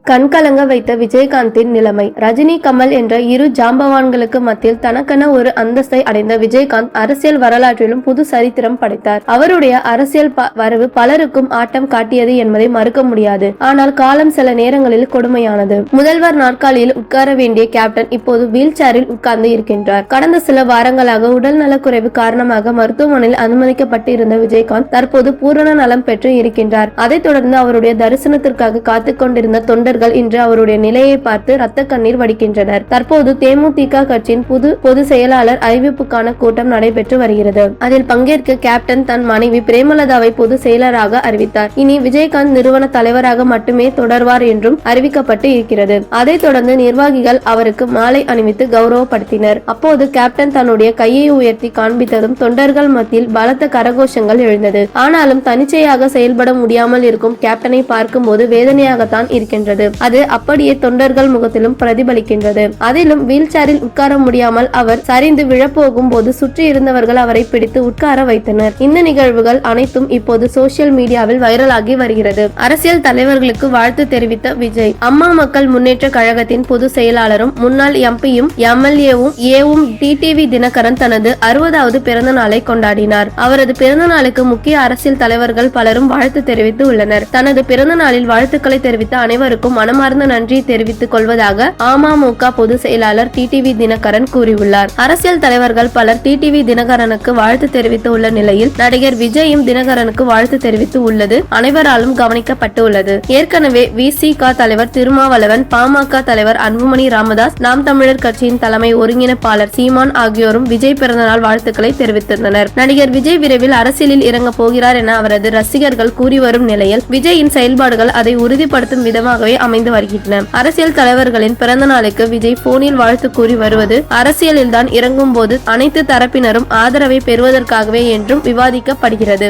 கண்கலங்க வைத்த விஜயகாந்தின் நிலைமை. ரஜினி, கமல் என்ற இரு ஜாம்பவான்களுக்கு மத்தியில் தனக்கென ஒரு அந்தஸ்தை அடைந்த விஜயகாந்த் அரசியல் வரலாற்றிலும் புது சரித்திரம் படைத்தார். அவருடைய அரசியல் வரவு பலருக்கும் ஆட்டம் காட்டியது என்பதை மறுக்க முடியாது. ஆனால் காலம் சில நேரங்களில் கொடுமையானது. முதல்வர் நாற்காலியில் உட்கார வேண்டிய கேப்டன் இப்போது வீல் சேரில் உட்கார்ந்து இருக்கின்றார். கடந்த சில வாரங்களாக உடல் நலக்குறைவு காரணமாக மருத்துவமனையில் அனுமதிக்கப்பட்டு இருந்த விஜயகாந்த் தற்போது பூரண நலம் பெற்று இருக்கின்றார். அதைத் தொடர்ந்து அவருடைய தரிசனத்திற்காக காத்துக் கொண்டிருந்த தொண்டர்கள் இன்று அவருடைய நிலையை பார்த்து ரத்த கண்ணீர் வடிக்கின்றனர். தற்போது தேமுதிக கட்சியின் பொது செயலாளர் அறிவிப்புக்கான கூட்டம் நடைபெற்று வருகிறது. அதில் பங்கேற்க கேப்டன் தன் மனைவி பிரேமலதாவை பொது செயலராக அறிவித்தார். இனி விஜயகாந்த் நிறுவன தலைவராக மட்டுமே தொடர்வார் என்றும் அறிவிக்கப்பட்டு இருக்கிறது. அதைத் தொடர்ந்து நிர்வாகிகள் அவருக்கு மாலை அணிவித்து கௌரவப்படுத்தினர். அப்போது கேப்டன் தன்னுடைய கையை உயர்த்தி காண்பித்ததும் தொண்டர்கள் மத்தியில் பலத்த கரகோஷங்கள் எழுந்தது. ஆனாலும் தனிச்சையாக செயல்பட முடியாமல் இருக்கும் கேப்டனை பார்க்கும்போது வேதனையாகத்தான் இருக்கின்றது. அது அப்படியே தொண்டர்கள் முகத்திலும் பிரதிபலிக்கின்றது. அதிலும் வீல் சேரில் உட்கார முடியாமல் அவர் சரிந்து விழப்போகும் போது சுற்றி இருந்தவர்கள் அவரை பிடித்து உட்கார வைத்தனர். இந்த நிகழ்வுகள் அனைத்தும் இப்போது சோசியல் மீடியாவில் வைரலாகி வருகிறது. அரசியல் தலைவர்களுக்கு வாழ்த்து தெரிவித்த விஜய். அம்மா மக்கள் முன்னேற்ற கழகத்தின் பொது செயலாளரும் முன்னாள் எம்பியும் எம்எல்ஏவும் டிடிவி தினகரன் தனது 60வது பிறந்த நாளை கொண்டாடினார். அவரது பிறந்த நாளுக்கு முக்கிய அரசியல் தலைவர்கள் பலரும் வாழ்த்து தெரிவித்து உள்ளனர். தனது பிறந்த நாளில் வாழ்த்துக்களை தெரிவித்த அனைவருக்கும் மனமார்ந்த நன்றி தெரிவித்துக் கொள்வதாக அமமுக பொதுச் செயலாளர் டிடிவி தினகரன் கூறியுள்ளார். அரசியல் தலைவர்கள் பலர் டிடிவி தினகரனுக்கு வாழ்த்து தெரிவித்து உள்ள நிலையில் நடிகர் விஜயும் தினகரனுக்கு வாழ்த்து தெரிவித்து உள்ளது அனைவராலும் கவனிக்கப்பட்டு உள்ளது. ஏற்கனவே விசிக தலைவர் திருமாவளவன், பாமக தலைவர் அன்புமணி ராமதாஸ், நாம் தமிழர் கட்சியின் தலைமை ஒருங்கிணைப்பாளர் சீமான் ஆகியோரும் விஜய் பிறந்தநாள் வாழ்த்துக்களை தெரிவித்திருந்தனர். நடிகர் விஜய் விரைவில் அரசியலில் இறங்க போகிறார் என அவரது ரசிகர்கள் கூறி வரும் நிலையில் விஜயின் செயல்பாடுகள் அதை உறுதிப்படுத்தும் விதமாகவே அமைந்து வருகின்றன. அரசியல் தலைவர்களின் பிறந்த நாளுக்கு விஜய் போனில் வாழ்த்து கூறி வருவது அரசியலில் தான் இறங்கும் போது அனைத்து தரப்பினரும் ஆதரவை பெறுவதற்காகவே என்றும் விவாதிக்கப்படுகிறது.